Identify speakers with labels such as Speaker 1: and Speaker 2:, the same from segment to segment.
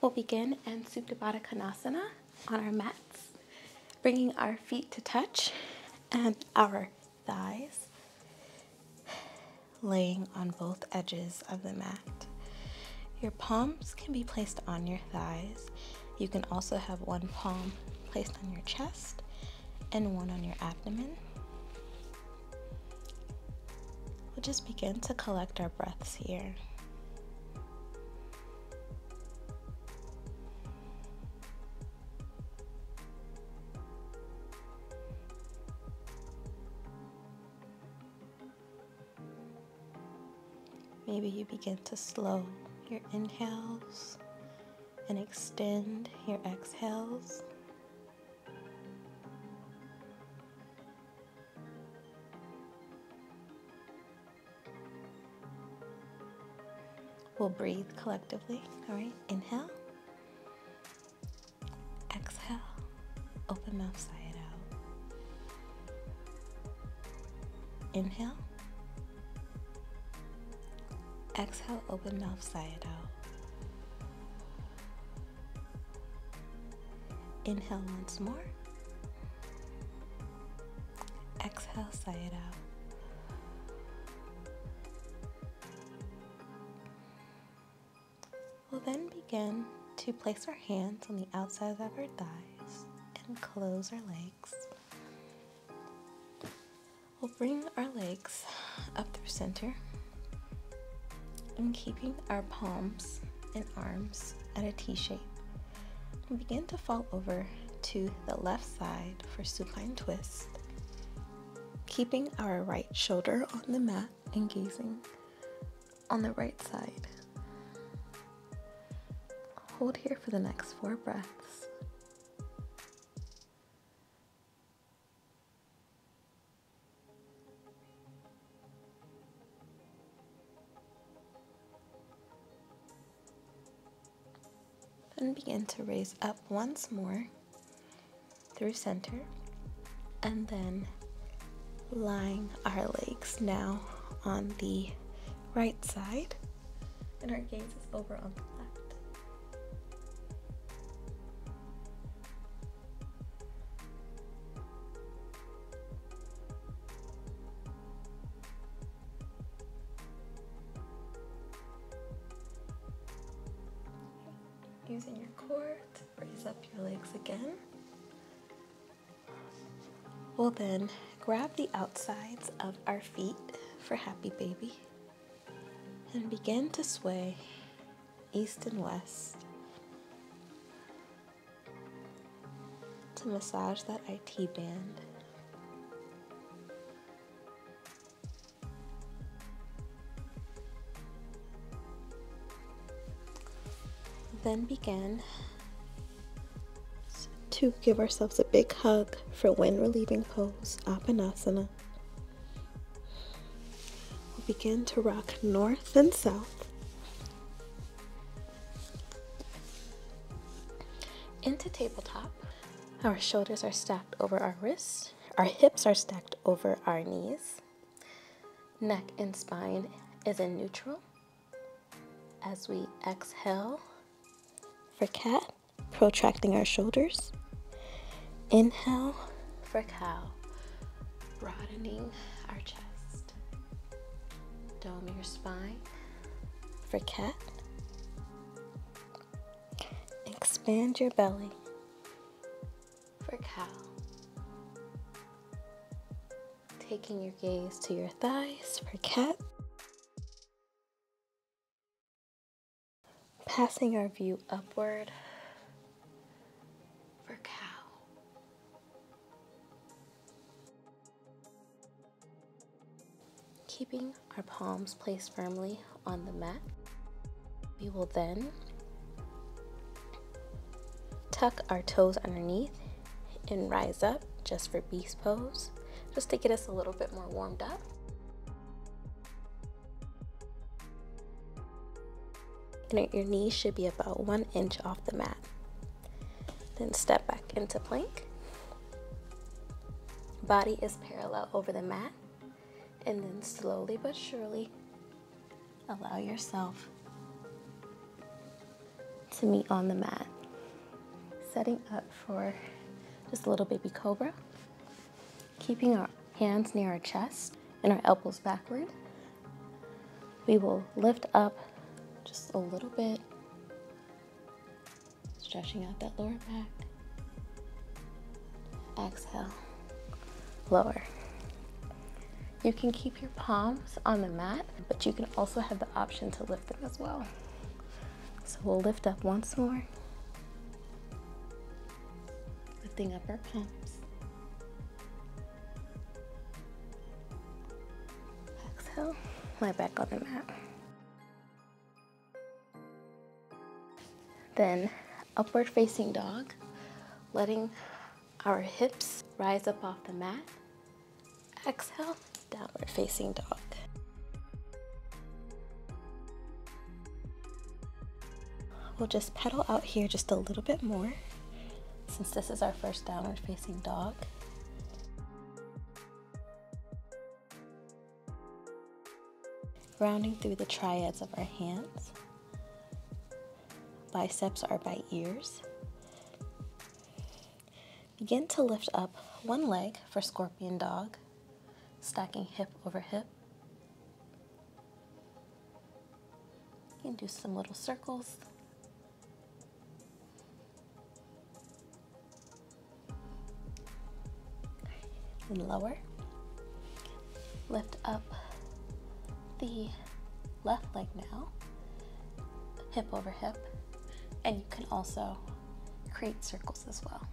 Speaker 1: We'll begin in Supta Baddha Konasana on our mats, bringing our feet to touch and our thighs laying on both edges of the mat. Your palms can be placed on your thighs. You can also have one palm placed on your chest and one on your abdomen. We'll just begin to collect our breaths here. Maybe you begin to slow your inhales and extend your exhales. We'll breathe collectively. All right, inhale, exhale, open mouth, sigh it out. Inhale, exhale, open mouth, sigh it out. Inhale once more. Exhale, sigh it out. We'll then begin to place our hands on the outsides of our thighs and close our legs. We'll bring our legs up through center and keeping our palms and arms at a T shape. We'll begin to fall over to the left side for supine twist, keeping our right shoulder on the mat and gazing on the right side. Hold here for the next 4 breaths. Then begin to raise up once more through center, and then lying our legs now on the right side, and our gaze is over on the left. Using your core to raise up your legs again. We'll then grab the outsides of our feet for happy baby and begin to sway east and west to massage that IT band. Then begin to give ourselves a big hug for wind relieving pose, Apanasana. We'll begin to rock north and south into tabletop. Our shoulders are stacked over our wrists. Our hips are stacked over our knees. Neck and spine is in neutral. As we exhale for cat, protracting our shoulders. Inhale for cow, broadening our chest. Dome your spine for cat. Expand your belly for cow. Taking your gaze to your thighs for cat. Passing our view upward for cow. Keeping our palms placed firmly on the mat, we will then tuck our toes underneath and rise up just for beast pose, just to get us a little bit more warmed up. And your knees should be about 1 inch off the mat. Then step back into plank. Body is parallel over the mat, and then slowly but surely allow yourself to to meet on the mat. Setting up for just a little baby cobra. Keeping our hands near our chest and our elbows backward. We will lift up just a little bit, stretching out that lower back. Exhale, lower. You can keep your palms on the mat, but you can also have the option to lift them as well. So we'll lift up once more, lifting up our palms. Exhale, lie back on the mat. Then upward facing dog, letting our hips rise up off the mat. Exhale, downward facing dog. We'll just pedal out here just a little bit more since this is our first downward facing dog. Rounding through the triads of our hands. Biceps are by ears. Begin to lift up one leg for scorpion dog, stacking hip over hip. You can do some little circles. And lower. Lift up the left leg now, hip over hip, and you can also create circles as well.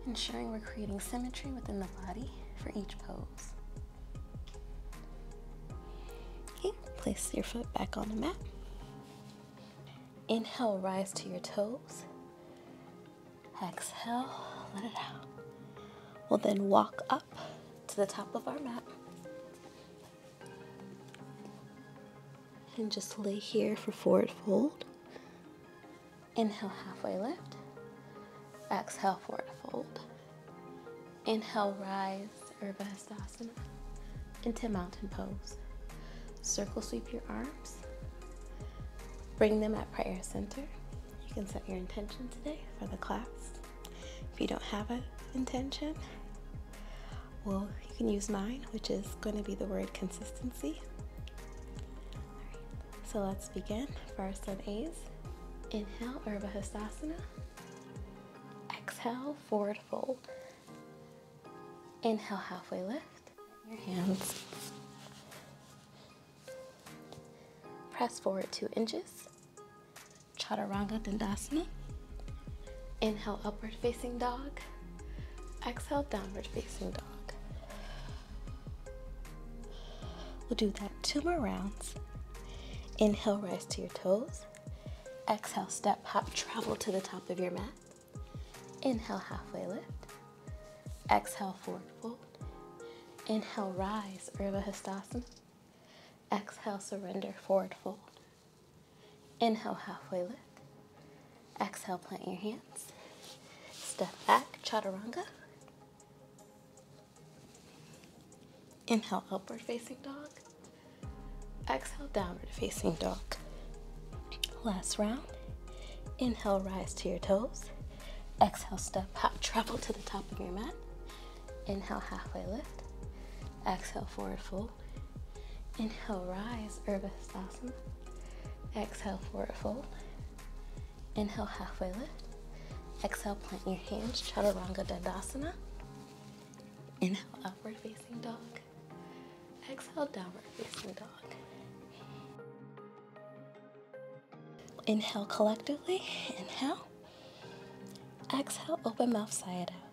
Speaker 1: Ensuring we're creating symmetry within the body for each pose. Okay, place your foot back on the mat. Inhale, rise to your toes. Exhale, let it out. We'll then walk up to the top of our mat. And just lay here for forward fold. Inhale, halfway lift. Exhale, forward fold. Inhale, rise, Urdhva Hastasana into mountain pose. Circle sweep your arms. Bring them at prayer center. You can set your intention today for the class. If you don't have an intention, well, you can use mine, which is going to be the word consistency. So let's begin. First on A's. Inhale, Urdhva Hastasana. Exhale, forward fold. Inhale, halfway lift. Your hands. Press forward 2 inches. Chaturanga Dandasana. Inhale, upward facing dog. Exhale, downward facing dog. We'll do that 2 more rounds. Inhale, rise to your toes. Exhale, step, hop, travel to the top of your mat. Inhale, halfway lift. Exhale, forward fold. Inhale, rise, Urdhva Hastasana. Exhale, surrender, forward fold. Inhale, halfway lift. Exhale, plant your hands. Step back, Chaturanga. Inhale, upward facing dog. Exhale, downward facing dog. Last round. Inhale, rise to your toes. Exhale, step, hop, travel to the top of your mat. Inhale, halfway lift. Exhale, forward fold. Inhale, rise, Urdhva Hastasana. Exhale, forward fold. Inhale, halfway lift. Exhale, plant your hands, Chaturanga Dandasana. Inhale, upward facing dog. Exhale, downward facing dog. Inhale collectively. Inhale. Exhale, open mouth, sigh it out.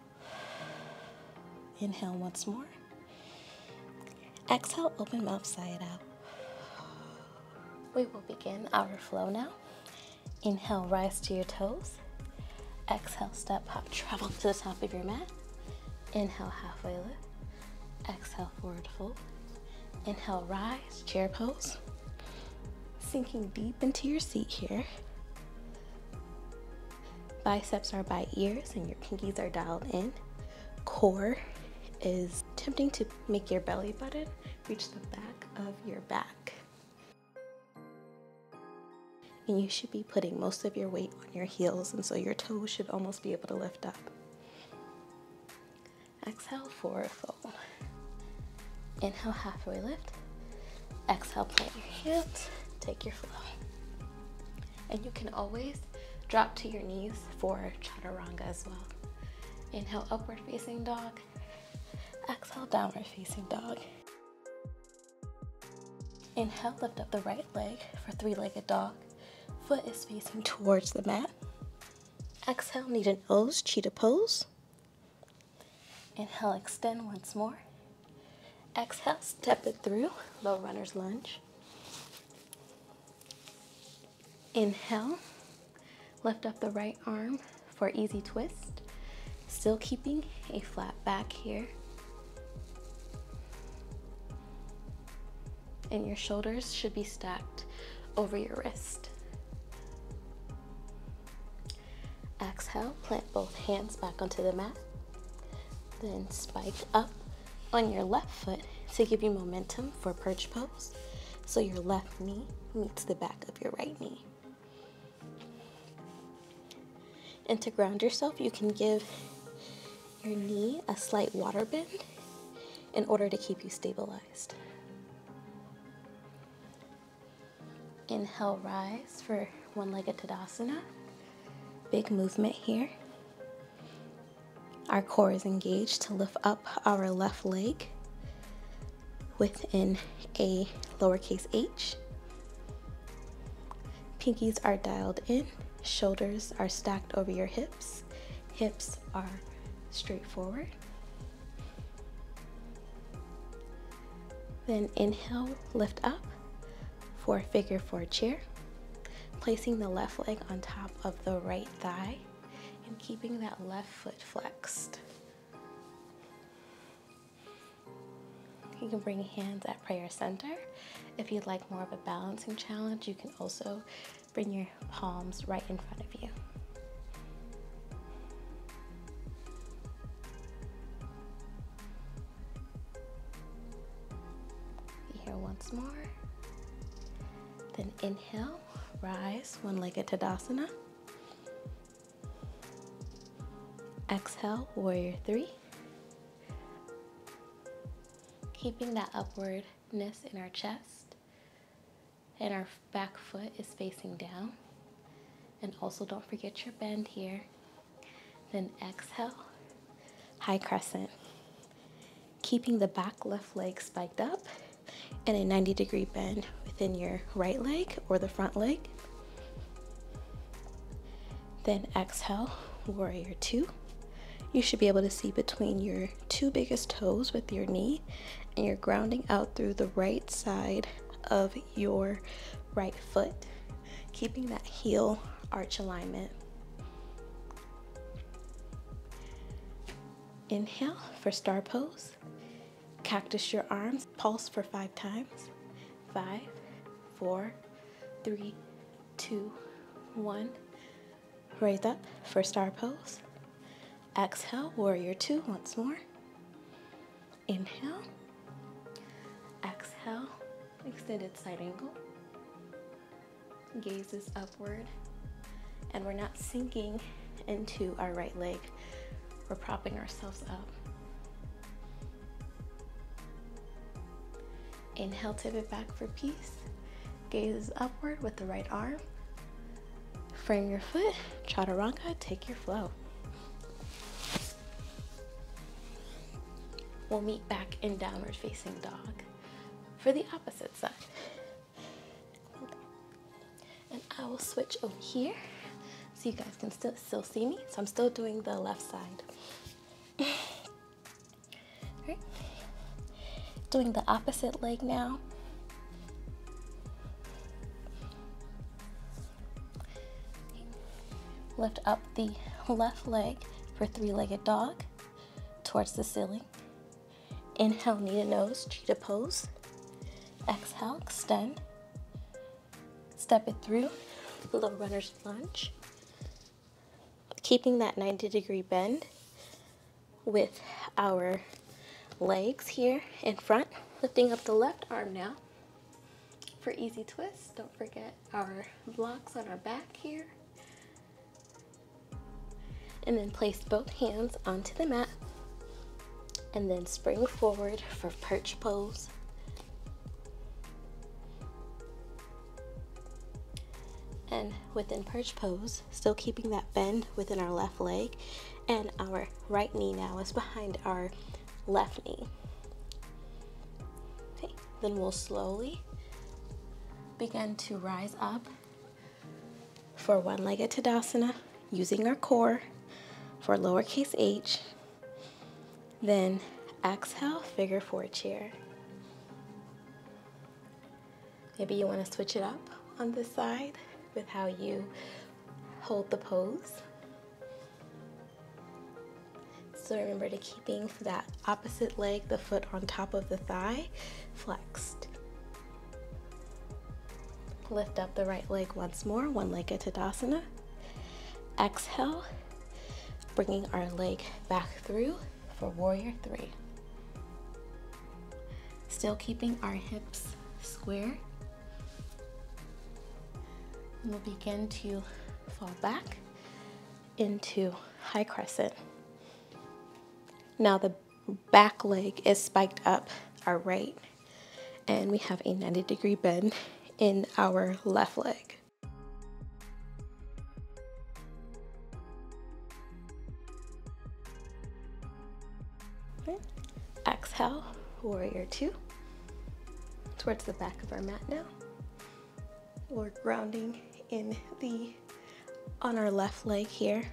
Speaker 1: Inhale once more. Exhale, open mouth, sigh it out. We will begin our flow now. Inhale, rise to your toes. Exhale, step, hop, travel to the top of your mat. Inhale, halfway lift. Exhale, forward fold. Inhale, rise, chair pose. Sinking deep into your seat here. Biceps are by ears and your pinkies are dialed in. Core is attempting to make your belly button reach the back of your back. And you should be putting most of your weight on your heels, and so your toes should almost be able to lift up. Exhale, forward fold. Inhale, halfway lift. Exhale, plant your hips, take your flow. And you can always drop to your knees for chaturanga as well. Inhale, upward facing dog. Exhale, downward facing dog. Inhale, lift up the right leg for three-legged dog. Foot is facing towards the mat. Exhale, knee to nose, cheetah pose. Inhale, extend once more. Exhale, step it through, low runner's lunge. Inhale, lift up the right arm for easy twist. Still keeping a flat back here. And your shoulders should be stacked over your wrist. Exhale, plant both hands back onto the mat. Then spike up on your left foot to give you momentum for perch pose. So your left knee meets the back of your right knee. And to ground yourself, you can give your knee a slight water bend in order to keep you stabilized. Inhale, rise for one-legged Tadasana. Big movement here. Our core is engaged to lift up our left leg within a lowercase h. Pinkies are dialed in. Shoulders are stacked over your hips. Hips are straight forward. Then inhale, lift up for figure four chair, placing the left leg on top of the right thigh and keeping that left foot flexed. You can bring hands at prayer center. If you'd like more of a balancing challenge, you can also bring your palms right in front of you. Be here once more. Then inhale, rise, one-legged Tadasana. Exhale, warrior three. Keeping that upwardness in our chest, and our back foot is facing down. And also don't forget your bend here. Then exhale, high crescent. Keeping the back left leg spiked up and a 90-degree bend within your right leg or the front leg. Then exhale, warrior two. You should be able to see between your two biggest toes with your knee, and you're grounding out through the right side of your right foot, keeping that heel arch alignment. Inhale for star pose. Cactus your arms, pulse for 5 times. 5, 4, 3, 2, 1. Raise up for star pose. Exhale, warrior two once more. Inhale. Exhale, extended side angle. Gaze is upward. And we're not sinking into our right leg. We're propping ourselves up. Inhale, tip it back for peace. Gaze is upward with the right arm. Frame your foot, chaturanga, take your flow. We'll meet back in downward facing dog for the opposite side. And I will switch over here so you guys can still see me. So I'm still doing the left side. Right. Doing the opposite leg now. Lift up the left leg for three-legged dog towards the ceiling. Inhale, knee to nose, cheetah pose. Exhale, extend. Step it through, low runner's lunge. Keeping that 90-degree bend with our legs here in front. Lifting up the left arm now For easy twists, don't forget our blocks on our back here. And then place both hands onto the mat and then spring forward for perch pose. And within perch pose, still keeping that bend within our left leg, and our right knee now is behind our left knee. Okay, then we'll slowly begin to rise up for one-legged Tadasana using our core for lowercase h. Then exhale, figure four chair. Maybe you want to switch it up on this side with how you hold the pose. So remember to keeping that opposite leg, the foot on top of the thigh, flexed. Lift up the right leg once more, one-legged Tadasana. Exhale, bringing our leg back through for warrior three. Still keeping our hips square. We'll begin to fall back into high crescent. Now the back leg is spiked up our right, and we have a 90-degree bend in our left leg. Okay. Exhale, warrior two. Towards the back of our mat now. We're grounding on our left leg here,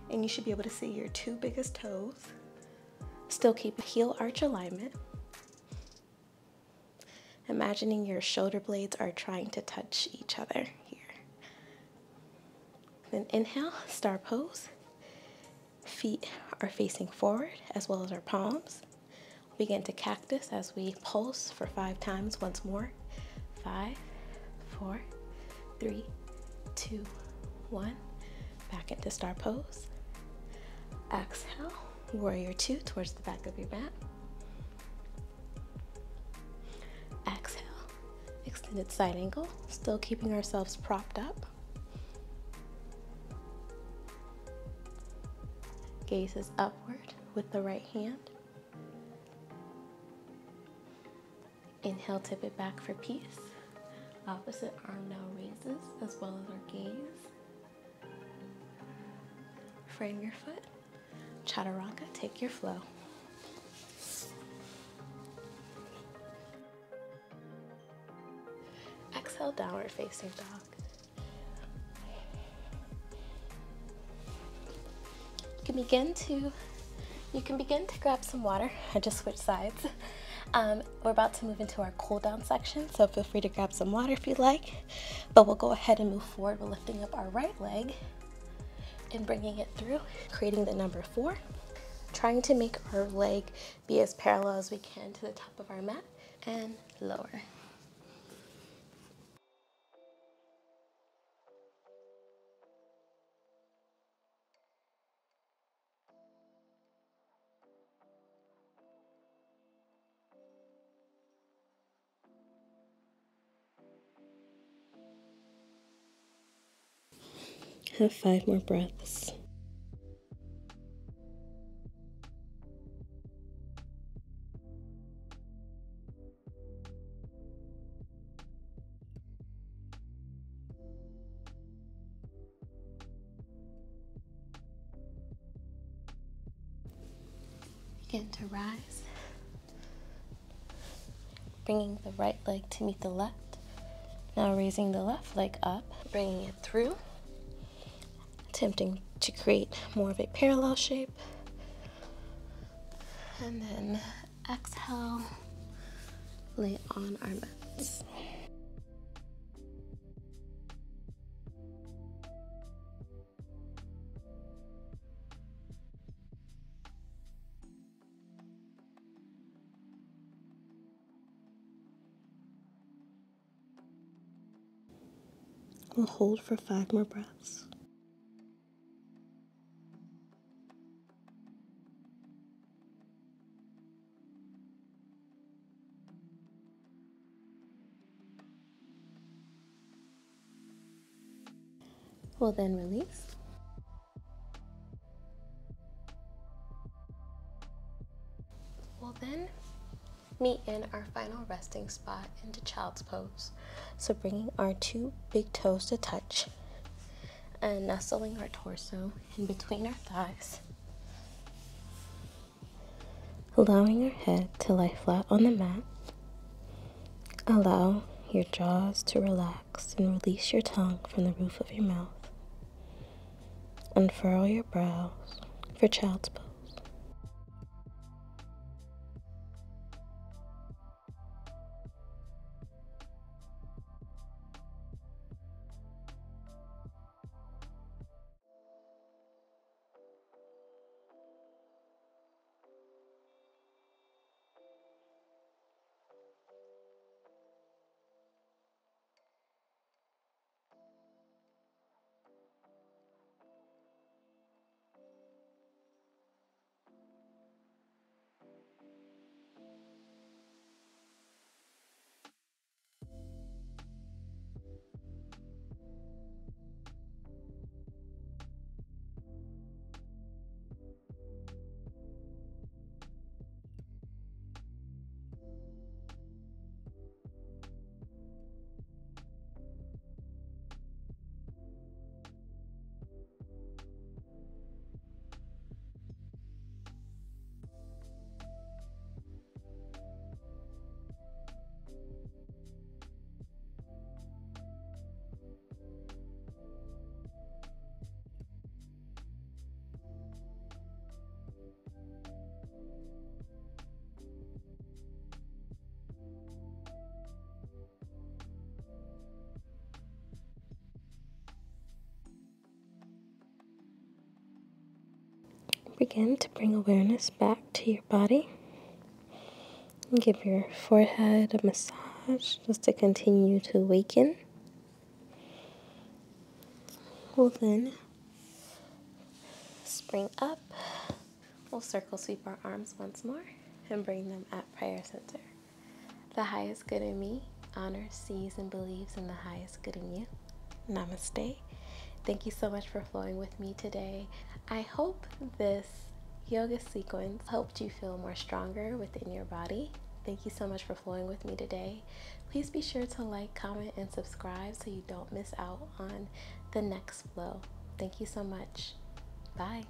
Speaker 1: and you should be able to see your two biggest toes. Still keep heel arch alignment. Imagining your shoulder blades are trying to touch each other here. Then inhale, star pose. Feet are facing forward as well as our palms. Begin to cactus as we pulse for 5 times once more. 5, 4, 3, 2, 1. Back into star pose. Exhale, warrior two towards the back of your mat. Exhale, extended side angle, still keeping ourselves propped up. Gaze is upward with the right hand. Inhale, tip it back for peace. Opposite arm now raises as well as our gaze. Frame your foot. Chaturanga, take your flow. Exhale, downward facing dog. You can begin to grab some water. I just switched sides. We're about to move into our cool down section, so feel free to grab some water if you'd like. But we'll go ahead and move forward. We're lifting up our right leg and bringing it through, creating the number 4. Trying to make our leg be as parallel as we can to the top of our mat, and lower. Have 5 more breaths. Begin to rise. Bringing the right leg to meet the left. Now raising the left leg up, bringing it through. Attempting to create more of a parallel shape. And then exhale, lay on our mats. We'll hold for 5 more breaths. We'll then release. We'll then meet in our final resting spot into child's pose. So bringing our two big toes to touch and nestling our torso in between our thighs. Allowing your head to lie flat on the mat. Allow your jaws to relax and release your tongue from the roof of your mouth. Unfurl your brows for child's pose. Begin to bring awareness back to your body. And give your forehead a massage just to continue to awaken. We'll then spring up. We'll circle sweep our arms once more and bring them at prayer center. The highest good in me honors, sees, and believes in the highest good in you. Namaste. Thank you so much for flowing with me today. I hope this yoga sequence helped you feel more stronger within your body. Thank you so much for flowing with me today. Please be sure to like, comment, and subscribe so you don't miss out on the next flow. Thank you so much. Bye.